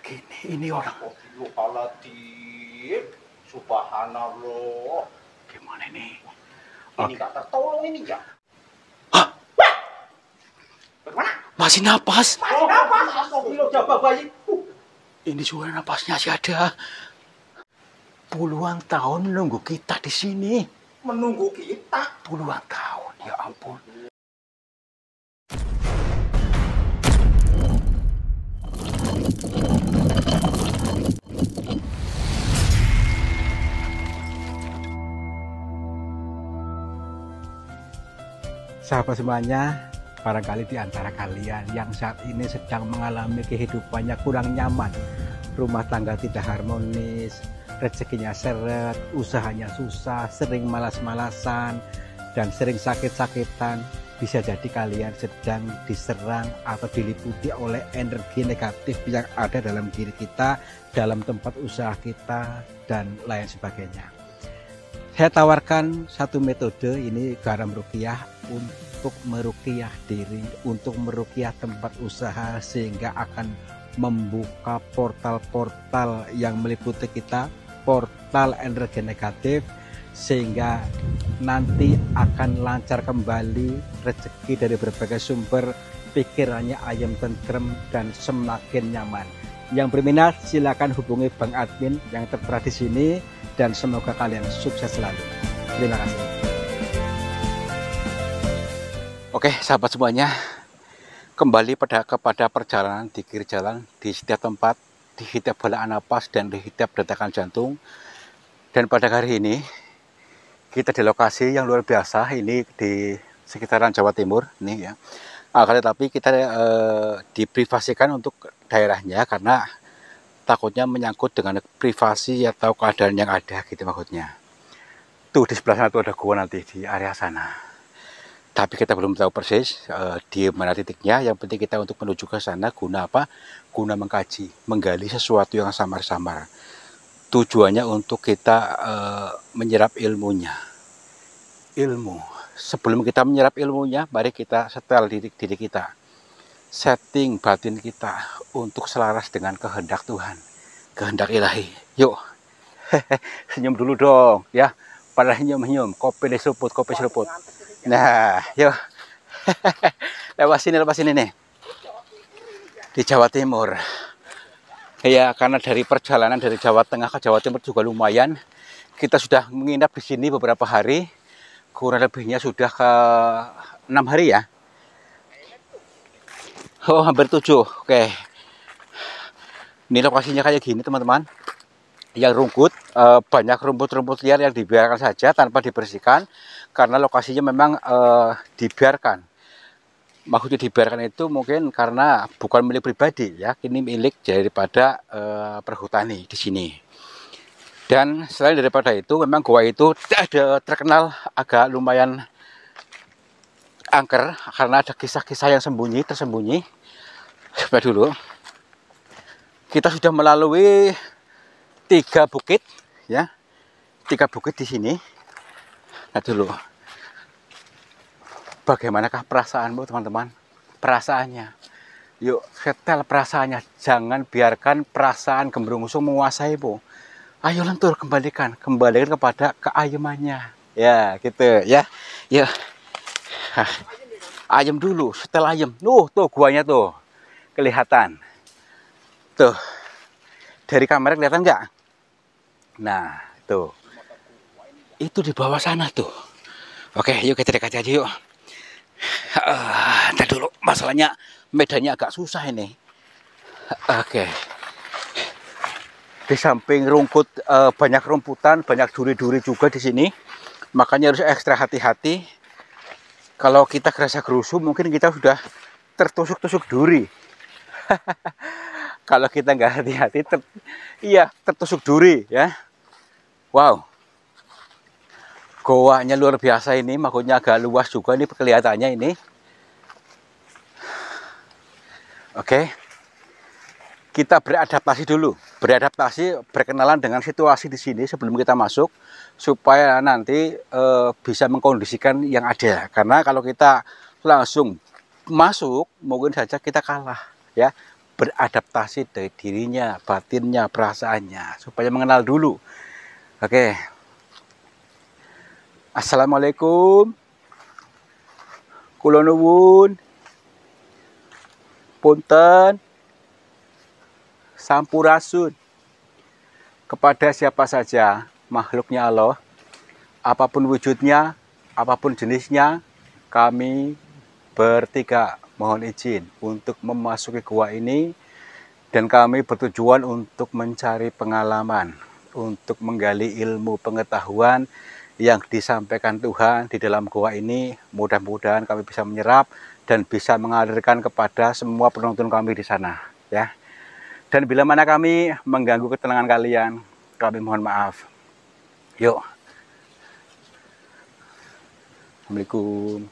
gini, ini orang. Astagfirullahaladzim. Subhanallah. Gimana ini? Ini nggak tertolong ini ya. Hah? Bagaimana? Masih napas. Masih napas. Astagfirullah, jabah bayi. Ini suara napasnya masih ada. Puluhan tahun menunggu kita di sini. Menunggu kita. Puluhan tahun, ya ampun. Sahabat semuanya, barangkali di antara kalian yang saat ini sedang mengalami kehidupannya kurang nyaman, rumah tangga tidak harmonis, rezekinya seret, usahanya susah, sering malas-malasan, dan sering sakit-sakitan, bisa jadi kalian sedang diserang atau diliputi oleh energi negatif yang ada dalam diri kita, dalam tempat usaha kita, dan lain sebagainya. Saya tawarkan satu metode, ini garam ruqyah, untuk meruqyah diri, untuk meruqyah tempat usaha, sehingga akan membuka portal-portal yang meliputi kita, portal energi negatif, sehingga nanti akan lancar kembali rezeki dari berbagai sumber, pikirannya ayam tentrem dan semakin nyaman. Yang berminat silakan hubungi Bang Admin yang tertera di sini, dan semoga kalian sukses selalu. Terima kasih. Oke, sahabat semuanya, kembali kepada perjalanan di kiri jalan, di setiap tempat, di setiap helaan napas dan di setiap detakan jantung. Dan pada hari ini kita di lokasi yang luar biasa, ini di sekitaran Jawa Timur, nih ya. Akan tetapi kita diprivasikan untuk daerahnya karena takutnya menyangkut dengan privasi atau keadaan yang ada, gitu maksudnya. Tuh di sebelah sana tuh ada gua nanti di area sana. Tapi kita belum tahu persis di mana titiknya. Yang penting kita untuk menuju ke sana guna apa? Guna mengkaji, menggali sesuatu yang samar-samar. Tujuannya untuk kita menyerap ilmunya. Ilmu. Sebelum kita menyerap ilmunya, mari kita setel diri kita. Setting batin kita untuk selaras dengan kehendak Tuhan, kehendak ilahi. Yuk, senyum dulu dong, ya. Pada senyum-senyum, kopi seruput, kopi seruput. Nah, yuk. Lewat sini nih. Di Jawa Timur. Ya, karena dari perjalanan dari Jawa Tengah ke Jawa Timur juga lumayan. Kita sudah menginap di sini beberapa hari. Kurang lebihnya sudah ke 6 hari ya. Oh, hampir 7. Oke. Ini lokasinya kayak gini, teman-teman. Yang rumput, banyak rumput-rumput liar yang dibiarkan saja tanpa dibersihkan. Karena lokasinya memang dibiarkan. Maksudnya dibiarkan itu mungkin karena bukan milik pribadi ya. Ini milik daripada perhutani di sini. Dan selain daripada itu, memang goa itu ada terkenal agak lumayan angker karena ada kisah-kisah yang tersembunyi. Coba dulu. Kita sudah melalui 3 bukit, ya, 3 bukit di sini. Nah dulu, bagaimanakah perasaanmu teman-teman? Perasaannya, yuk setel perasaannya. Jangan biarkan perasaan gembrungusung menguasaimu. Ayo lentur, kembalikan kepada keayemannya, ya gitu ya. Yuk, ayam dulu, setel ayam. Tuh guanya tuh kelihatan. Tuh, dari kamera kelihatan nggak? Nah, tuh. Itu di bawah sana tuh. Oke, yuk kita dekati aja yuk. Ntar dulu, masalahnya medannya agak susah ini. Oke. Di samping rumput, banyak rumputan, banyak duri-duri juga di sini. Makanya harus ekstra hati-hati. Kalau kita gerasa gerusu, mungkin kita sudah tertusuk-tusuk duri. Kalau kita nggak hati-hati, tertusuk duri ya. Wow, goanya luar biasa ini, makanya agak luas juga ini kelihatannya ini. Oke, kita beradaptasi dulu, berkenalan dengan situasi di sini sebelum kita masuk, supaya nanti bisa mengkondisikan yang ada. Karena kalau kita langsung masuk, mungkin saja kita kalah ya. beradaptasi dari dirinya, batinnya, perasaannya, supaya mengenal dulu. Oke. Assalamualaikum. Kula nuwun. Punten. Sampurasun. Kepada siapa saja makhluknya Allah, apapun wujudnya, apapun jenisnya, kami bertiga mohon izin untuk memasuki gua ini, dan kami bertujuan untuk mencari pengalaman, untuk menggali ilmu pengetahuan yang disampaikan Tuhan di dalam gua ini. Mudah-mudahan kami bisa menyerap dan bisa mengalirkan kepada semua penonton kami di sana, ya. Dan bila mana kami mengganggu ketenangan kalian, kami mohon maaf. Yuk. Assalamualaikum.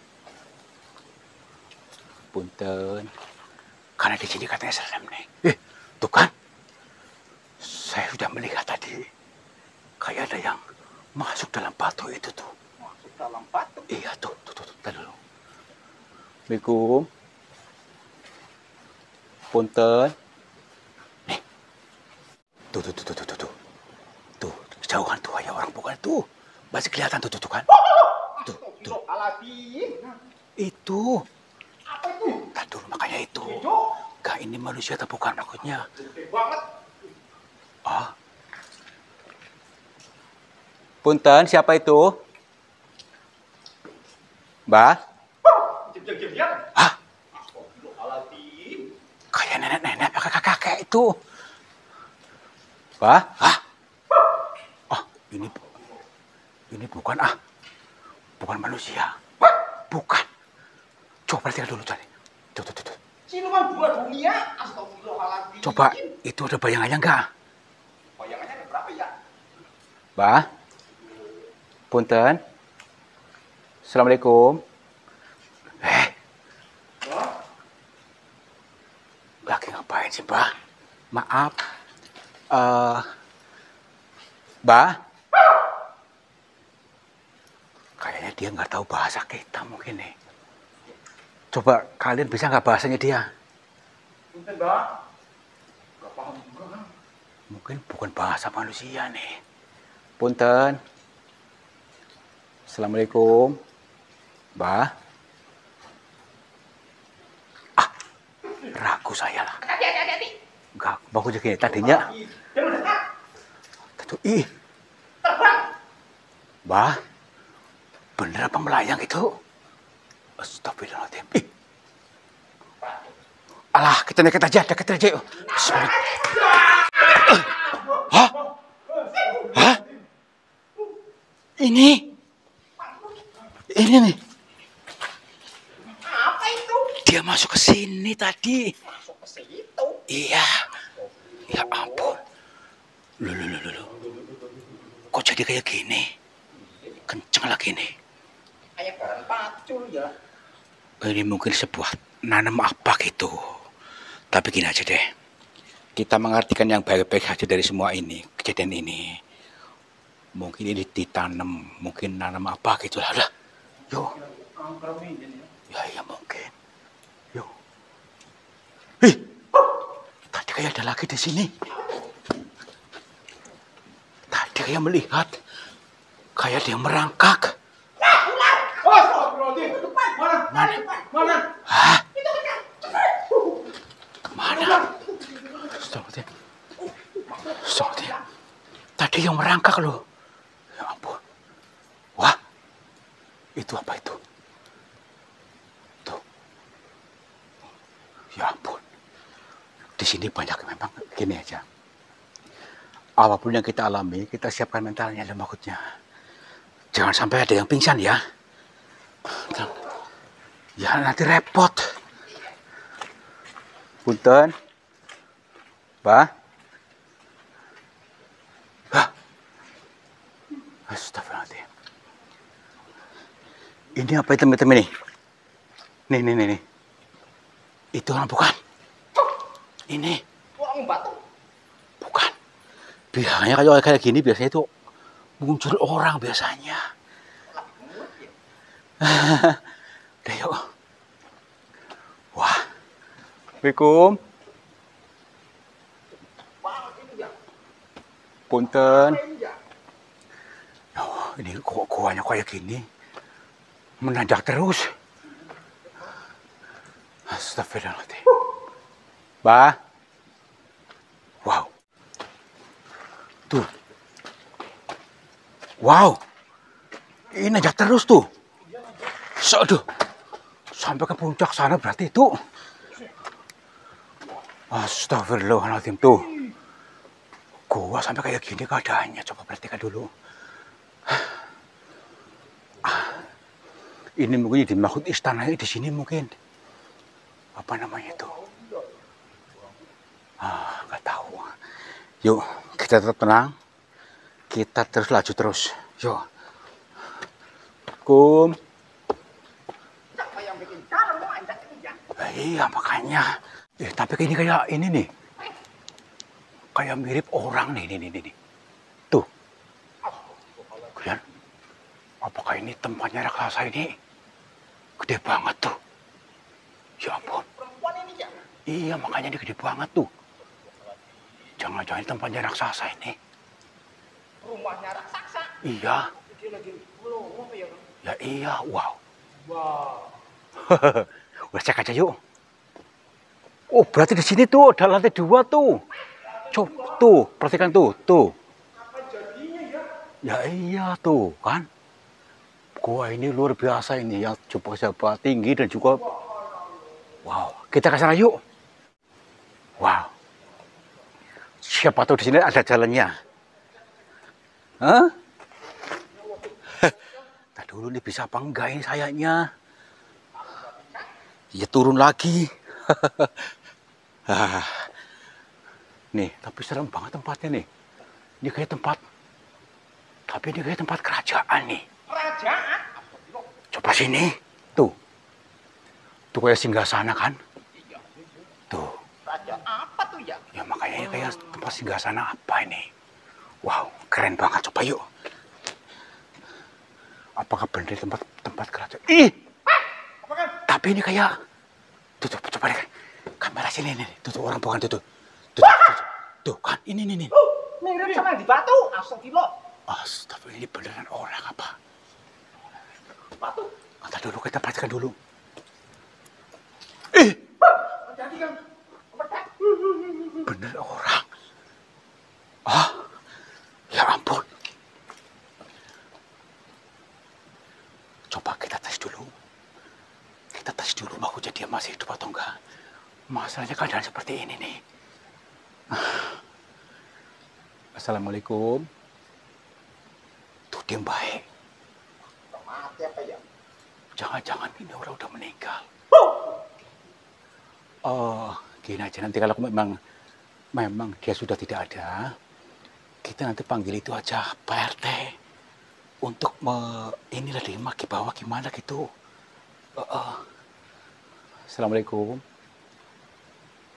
Punten. Karena di sini katanya serem nih. Tuh kan. Saya sudah melihat tadi. Kayak ada yang masuk dalam batu itu tuh. Masuk dalam batu. Iya tuh. Tadi dulu. Assalamualaikum. Punten. Nih. Tuh. Tuh, jauhan tuh ya orang bukan tuh. Masih kelihatan tuh kan. Tuh. Itu. Apa itu? Tadi dulu makanya itu. Gak ini manusia atau bukan maksudnya. Gede banget. Ah. Punten, siapa itu? Mbak? Diam. Hah? Astagfirullahaladzim. Kayak nenek-nenek pakai kakek itu. Mbak? Hah? Oh, ini bukan bukan manusia. Bukan. Coba lihat dulu cari. Tuh. Siluman dua dunia. Astagfirullahaladzim. Coba, itu ada bayangannya enggak? Bayangannya ada berapa ya? Mbak? Punten. Assalamualaikum. Lagi ngapain sih, Mbak? Maaf. Mbak? Kayaknya dia nggak tahu bahasa kita mungkin nih. Coba kalian bisa nggak bahasanya dia? Punten, Mbak. Gak paham juga, kan? Mungkin bukan bahasa manusia nih. Punten. Assalamualaikum. Mbak? Ragu saya lah. Hati-hati. Enggak, bagus gini. Tadinya. Dia mendekat. Ih. Terbang. Mbak? Bener apa melayang itu? Astagfirullahaladzim. Ih. Alah, kita deket aja. Yuk. Hah? Ini nih. Apa itu? Dia masuk ke sini tadi. Masuk ke situ. Iya. Ya ampun. Loh. Kok jadi kayak gini? Kenceng lagi nih. Kayak barang pacul ya. Ini mungkin sebuah nanam apa gitu. Tapi gini aja deh. Kita mengartikan yang baik-baik aja dari semua ini. Kejadian ini. Mungkin ini ditanam. Mungkin nanam apa gitu lah. Udah. Yuk. Ya mungkin. Yuk. Ih. Tadi kayak ada lagi di sini. Tadi kayak melihat. Kayak dia merangkak. Mana? Hah? Mana? Astagfirullah. Tadi yang merangkak loh. Ya ampun. Wah. Itu apa itu? Tuh. Ya ampun. Di sini banyak memang gini aja. Apapun yang kita alami, kita siapkan mentalnya dan maksudnya. Jangan sampai ada yang pingsan ya. Ya nanti repot. Punten. Mbak. Astagfirullahaladzim. Ini apa hitam-hitam ini? Nih. Itu orang bukan? Ini. Orang batu. Bukan. Biasanya kalau kayak gini biasanya itu muncul orang biasanya. Udah yuk. Wah. Assalamualaikum. Punten. Oh, ini kok goanya kayak gini. Menanjak terus. Astagfirullahaladzim. Bah. Wow. Tuh. Wow. Ini nanjak terus tuh. Aduh. Sampai ke puncak sana berarti itu. Astagfirullahaladzim tuh. Gua sampai kayak gini keadaannya. Coba perhatikan dulu. Ini mungkin dimaksud istananya di sini mungkin. Apa namanya itu? Nggak tahu. Yuk, kita tetap tenang. Kita terus laju terus. Yuk. Kum. Iya, makanya. Tapi ini kayak ini nih. Kayak mirip orang nih. Tuh. Kalian. Apakah ini tempatnya raksasa ini? Gede banget tuh. Ya ampun. Iya, makanya ini gede banget tuh. Jangan-jangan tempatnya raksasa ini. Rumahnya raksasa. Iya. Dia lagi pulau apa ya? Ya iya, wow. Wow. Udah cek aja yuk. Oh, berarti di sini tuh ada lantai 2 tuh. Coba tuh, perhatikan tuh. Apa jadinya ya? Ya iya tuh, kan. Gua ini luar biasa ini ya, coba tinggi dan juga wow. Kita ke sana yuk. Wow. Siapa tahu di sini ada jalannya. Hah? Tadi dulu nih bisa apa enggak ini sayangnya. Ya turun lagi. Nih, tapi serem banget tempatnya nih. Ini kayak tempat. Tapi ini kayak tempat kerajaan nih. Kerajaan? Coba sini. Tuh. Tuh kayak singgasana kan? Tuh. Raja apa tuh ya? Ya makanya ini kayak tempat singgasana apa ini? Wow, keren banget. Coba yuk. Apakah benar tempat kerajaan? Ih! Apa kan? Tapi ini kayak coba deh. Kamera sini nih. Tuh orang bukan tuh. Tuh kan ini. Mirip sama di batu. Astagfirullah. Astagfirullah, ini beneran orang apa? Batu. Nanti dulu kita perhatikan dulu. Jadi kan. Bener orang. Ya ampun. Coba kita tes dulu. Maksudnya dia masih hidup atau enggak. Masalahnya keadaan seperti ini nih. Assalamualaikum. Tuh dia baik. Mati apa ya? Jangan-jangan ini orang udah meninggal. Gini aja nanti kalau memang dia sudah tidak ada, kita nanti panggil itu aja Pak RT untuk inilah deh maki bawah gimana gitu. Assalamualaikum.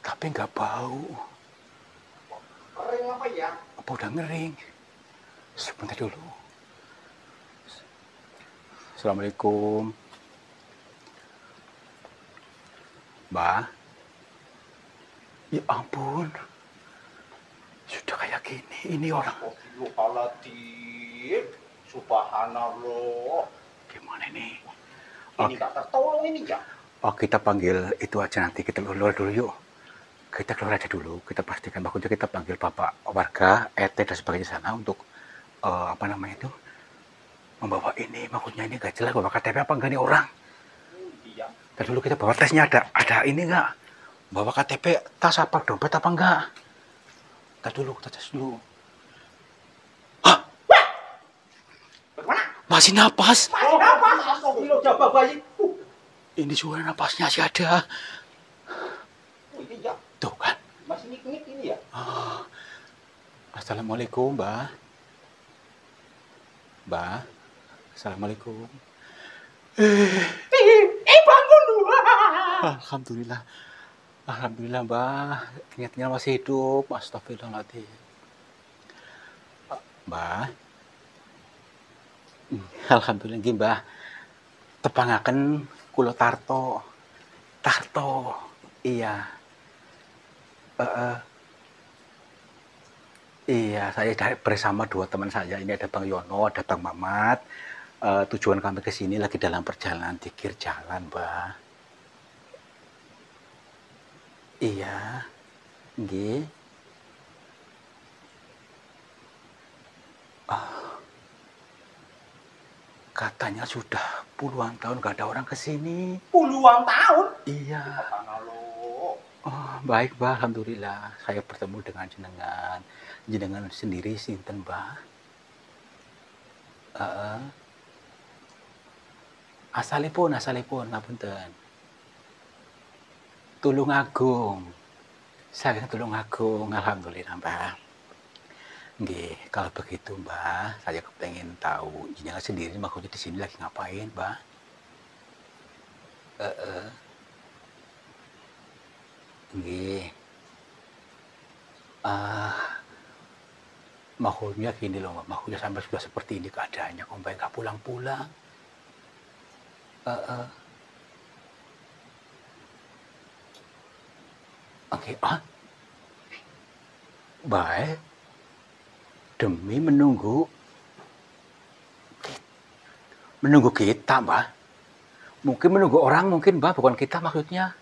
Tapi nggak bau. Kering apa ya? Apa udah ngering? Sebentar dulu. Assalamualaikum. Mbak. Ya ampun. Sudah kayak gini. Ini orang. Astagfirullahaladzim. Subhanallah. Gimana ini? Ini gak tertolong ini ya. Kita panggil itu aja nanti. Kita keluar dulu yuk. Kita keluar aja dulu. Kita pastikan bakutnya kita panggil bapak warga, RT dan sebagainya sana untuk apa namanya itu membawa ini. Maksudnya ini gak jelas bawa KTP apa enggak nih orang. Iya. Tadi dulu kita bawa tesnya ada ini enggak? Bawa KTP, tas apa, dompet apa enggak? Tadi dulu kita tes dulu. Hah? Bagaimana? Masih napas? Masih napas. Astagfirullah, jabah bayi. Ini suara napasnya masih ada. Oh iya. Tuh kan. Masih nik-nik ini ya. Assalamualaikum, Mbak. Mbak. Assalamualaikum. Bangun lu. Alhamdulillah. Alhamdulillah, Mbak. Ingatnya masih hidup. Astagfirullahaladzim. Mbak. Alhamdulillah, Mbak. Tepangaken kula Tarto. Iya, saya bersama dua teman saya. Ini ada Bang Yono, ada Bang Mamat. Tujuan kami ke sini lagi dalam perjalanan dikir jalan, Mbah. Iya, nggih. Katanya sudah puluhan tahun gak ada orang ke sini. Puluhan tahun. Iya. Katanya lo. Oh, baik, Mbah. Alhamdulillah. Saya bertemu dengan jenengan. Jenengan sendiri sinten, Mbah? Heeh. Asalipun, ngapunten. Tulungagung. Saking Tulungagung, alhamdulillah, Mbah. Nggih, kalau begitu, Mbah, saya kepengen tahu jenengan sendiri maksudnya di sini lagi ngapain, Mbah? Heeh. Nggih. Ah, maksudnya gini loh, Mbak. Maksudnya sampai sudah seperti ini keadaannya, kok Mbak nggak pulang-pulang? Heeh. Oke, baik. Demi menunggu kita, Mbak. Mungkin menunggu orang, mungkin Mbak, bukan kita maksudnya.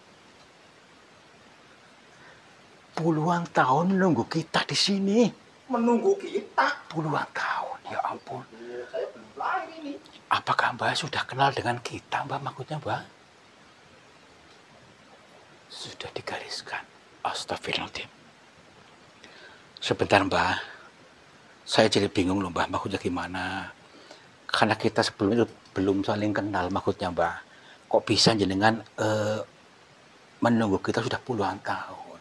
Puluhan tahun menunggu kita di sini. Menunggu kita. Puluhan tahun, ya ampun. Saya belum lahir ini. Apakah Mbak sudah kenal dengan kita, Mbak, maksudnya, Mbak? Sudah digariskan. Astagfirullahaladzim. Sebentar, Mbak. Saya jadi bingung loh, Mbak, maksudnya gimana? Karena kita sebelumnya belum saling kenal, maksudnya, Mbak. Kok bisa jenengan menunggu kita sudah puluhan tahun?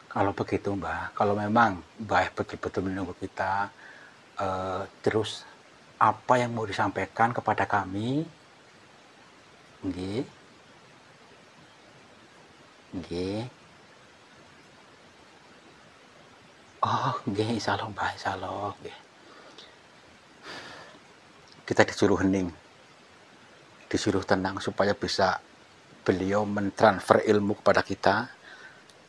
Kalau begitu, Mbak, kalau memang Mbak betul-betul menunggu kita, terus apa yang mau disampaikan kepada kami? Nggih. Nggih. Oh, nggih, insyaallah, Mbak, insyaallah, nggih. Kita disuruh hening, disuruh tenang supaya bisa beliau mentransfer ilmu kepada kita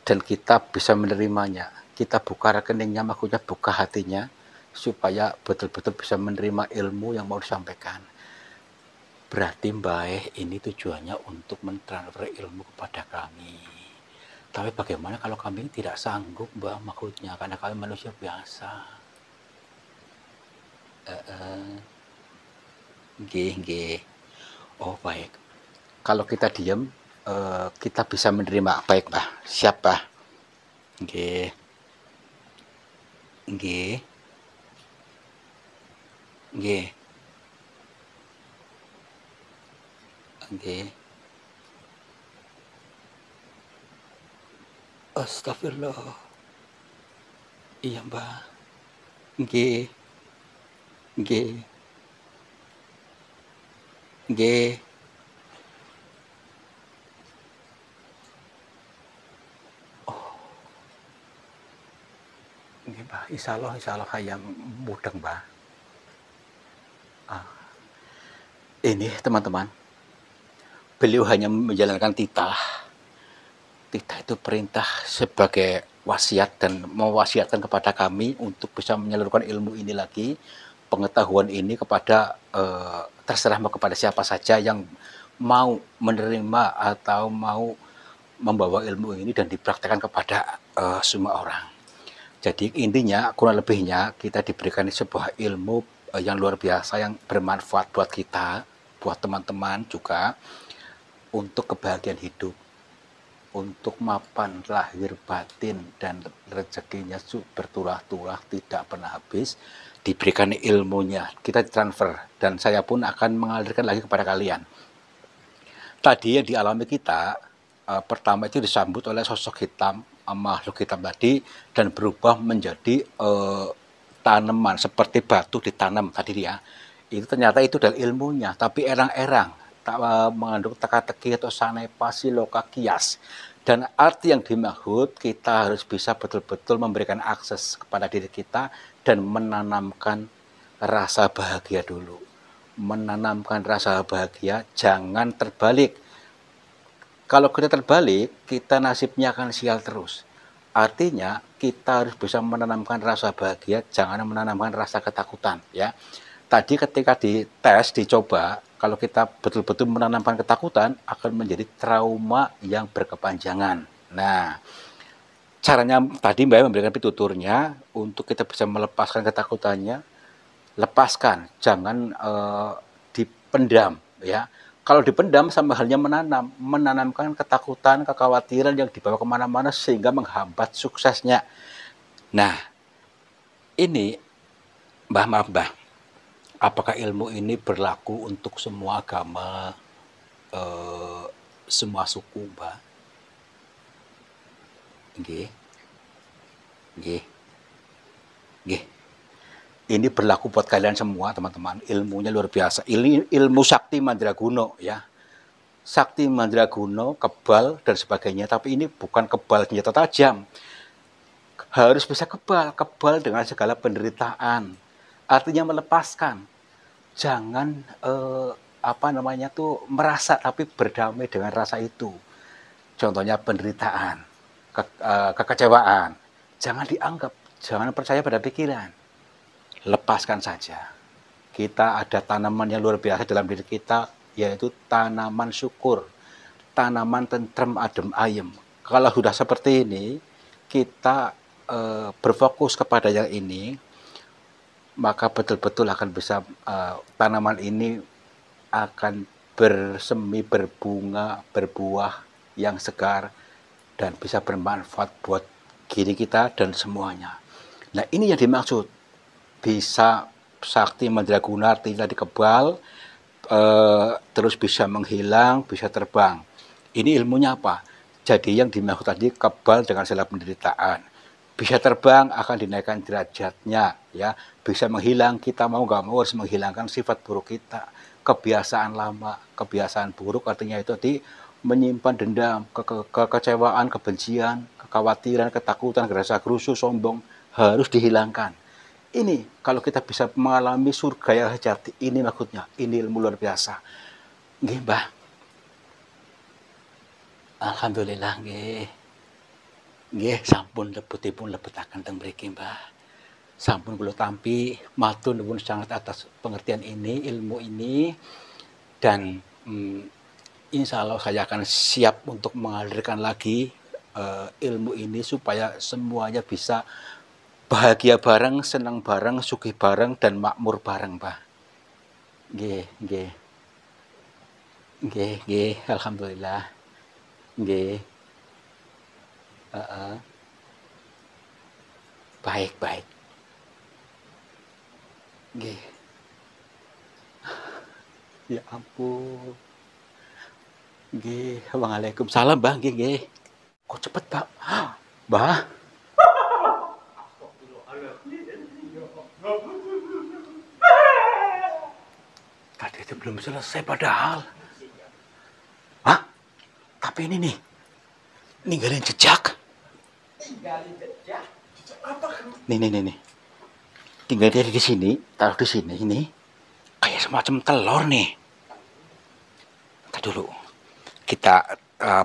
dan kita bisa menerimanya. Kita buka rekeningnya, maksudnya buka hatinya supaya betul-betul bisa menerima ilmu yang mau disampaikan. Berarti Mbak ini tujuannya untuk mentransfer ilmu kepada kami. Tapi bagaimana kalau kami tidak sanggup, Mbak, maksudnya karena kami manusia biasa. Nggih. Oh, baik. Kalau kita diam, kita bisa menerima. Baik, Mbak. Siap, Mbak. Nggih. Nggih. Nggih. Nggih. Astagfirullah. Iya, Mbak. Nggih. Nggih. Nggih. Nggih, Mbak. Insyaallah hayang mudeng, Mbak. Ini teman-teman, beliau hanya menjalankan titah. Titah itu perintah sebagai wasiat dan mewasiatkan kepada kami untuk bisa menyalurkan ilmu ini lagi, pengetahuan ini kepada terserah kepada siapa saja yang mau menerima atau mau membawa ilmu ini dan dipraktekkan kepada semua orang. Jadi intinya kurang lebihnya kita diberikan sebuah ilmu yang luar biasa yang bermanfaat buat kita, buat teman-teman juga untuk kebahagiaan hidup, untuk mapan lahir batin dan rezekinya bertulah-tulah tidak pernah habis, diberikan ilmunya, kita transfer dan saya pun akan mengalirkan lagi kepada kalian. Tadi yang dialami kita pertama itu disambut oleh sosok hitam, makhluk hitam tadi dan berubah menjadi tanaman seperti batu ditanam tadi ya. Itu ternyata itu adalah ilmunya, tapi erang-erang tak mengandung teka-teki atau sanepa siloka kias. Dan arti yang dimaksud kita harus bisa betul-betul memberikan akses kepada diri kita dan menanamkan rasa bahagia dulu. Menanamkan rasa bahagia, jangan terbalik. Kalau kita terbalik, kita nasibnya akan sial terus. Artinya kita harus bisa menanamkan rasa bahagia, jangan menanamkan rasa ketakutan ya. Tadi ketika dites, dicoba, kalau kita betul-betul menanamkan ketakutan akan menjadi trauma yang berkepanjangan. Nah, caranya tadi Mbak memberikan pituturnya untuk kita bisa melepaskan ketakutannya, lepaskan, jangan dipendam ya. Kalau dipendam sama halnya menanamkan ketakutan, kekhawatiran yang dibawa kemana-mana sehingga menghambat suksesnya. Nah, ini Mbah, apakah ilmu ini berlaku untuk semua agama, semua suku, Mbah? Nggih. Nggih. Nggih. Ini berlaku buat kalian semua, teman-teman. Ilmunya luar biasa. Ilmu sakti mandraguna ya. Sakti mandraguna, kebal dan sebagainya, tapi ini bukan kebal senjata tajam. Harus bisa kebal dengan segala penderitaan. Artinya melepaskan. Jangan merasa tapi berdamai dengan rasa itu. Contohnya penderitaan, kekecewaan. Jangan dianggap, jangan percaya pada pikiran. Lepaskan saja. Kita ada tanaman yang luar biasa dalam diri kita, yaitu tanaman syukur, tanaman tentrem adem ayem. Kalau sudah seperti ini, kita berfokus kepada yang ini, maka betul-betul akan bisa tanaman ini akan bersemi, berbunga, berbuah yang segar dan bisa bermanfaat buat diri kita dan semuanya. Nah, ini yang dimaksud. Bisa sakti mandraguna artinya dikebal, terus bisa menghilang, bisa terbang. Ini ilmunya apa? Jadi yang dimaksud tadi kebal dengan segala penderitaan. Bisa terbang akan dinaikkan derajatnya, ya. Bisa menghilang, kita mau nggak mau harus menghilangkan sifat buruk kita, kebiasaan lama, kebiasaan buruk artinya itu tadi menyimpan dendam, kekecewaan, kebencian, kekhawatiran, ketakutan, rasa gerusu, sombong harus dihilangkan. Ini kalau kita bisa mengalami surga yang sejati, ini maksudnya, ini ilmu luar biasa. Nggih, Mbah. Alhamdulillah nggih. Nggih, sampun lebetipun lebetaken teng mriki, Mbah. Sampun kula tampi, matur nuwun sangat atas pengertian ini, ilmu ini, dan insya Allah saya akan siap untuk mengalirkan lagi ilmu ini supaya semuanya bisa bahagia bareng, senang bareng, sugih bareng, dan makmur bareng, Pak. Nggih, nggih. Nggih, nggih, alhamdulillah. Nggih. Heeh. Baik, baik. Nggih. Ya ampun. Nggih, waalaikumsalam, Mbah, nggih, nggih. Kok cepet, Pak? Mbah. Tadi itu belum selesai padahal. Hah? Tapi ini nih, ninggalin jejak. Ninggalin jejak? Jejak apa kan? Nih. Tinggal dia di sini, taruh di sini, ini. Kayak semacam telur nih. Ntar dulu. Kita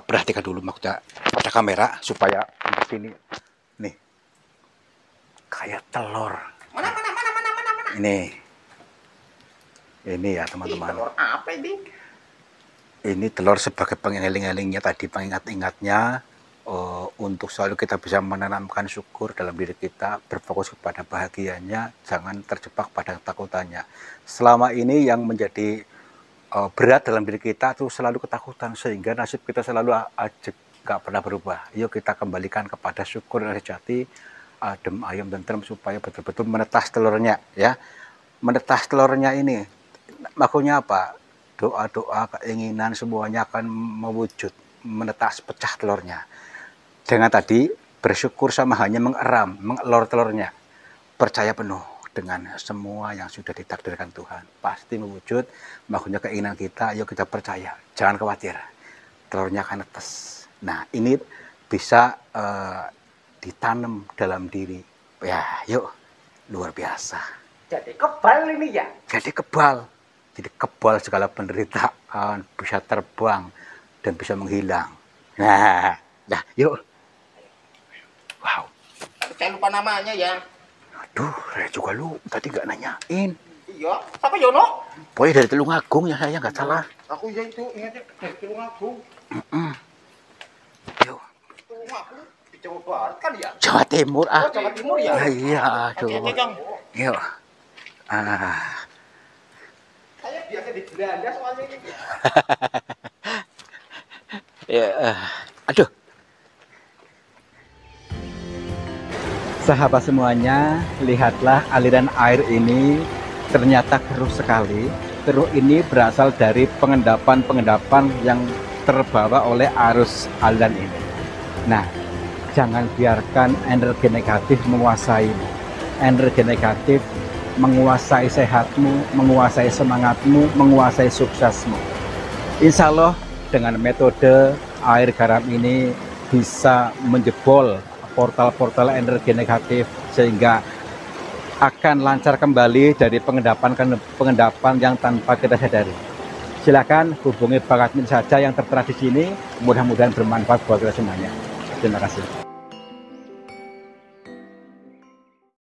perhatikan dulu maksudnya pada kamera supaya di sini. Nih. Kayak telur. Mana? Ini ya teman-teman. Telur apa ini? Ini telur sebagai pengeling-elingnya tadi, pengingat-ingatnya untuk selalu kita bisa menanamkan syukur dalam diri kita, berfokus kepada bahagianya, jangan terjebak pada ketakutannya. Selama ini yang menjadi berat dalam diri kita itu selalu ketakutan, sehingga nasib kita selalu ajek, gak pernah berubah. Yuk kita kembalikan kepada syukur yang sejati, adem, ayem, tentrem, supaya betul-betul menetas telurnya ya. Menetas telurnya ini maksudnya apa? Doa-doa, keinginan semuanya akan mewujud, menetas, pecah telurnya. Dengan tadi bersyukur sama hanya mengelor telurnya. Percaya penuh dengan semua yang sudah ditakdirkan Tuhan. Pasti mewujud, maksudnya keinginan kita, yuk kita percaya. Jangan khawatir, telurnya akan netes. Nah, ini bisa ditanam dalam diri. Ya, yuk, luar biasa. Jadi kebal ini ya? Jadi kebal segala penderitaan, bisa terbang dan bisa menghilang. Nah, yuk. Wow. Saya lupa namanya ya. Aduh, saya juga lu tadi nggak nanyain. Iya, siapa Yono? Pokoknya dari Tulungagung ya, saya nggak salah. Aku ya itu ingatnya dari Tulungagung. Yuk. Tulungagung di Jawa Barat kan ya? Jawa Timur Oh, Jawa Timur ya? Iya, aduh. Oke, Kang. Yuk. Saya biasa di Belanda soalnya ini. Ya, aduh. Sahabat semuanya, lihatlah aliran air ini ternyata keruh sekali. Keruh ini berasal dari pengendapan-pengendapan yang terbawa oleh arus aliran ini. Nah, jangan biarkan energi negatif menguasai. Energi negatif menguasai sehatmu, menguasai semangatmu, menguasai suksesmu. Insya Allah dengan metode air garam ini bisa menjebol portal-portal energi negatif sehingga akan lancar kembali dari pengendapan yang tanpa kita sadari. Silakan hubungi Bang Admin saja yang tertera di sini. Mudah-mudahan bermanfaat buat kita semuanya. Terima kasih.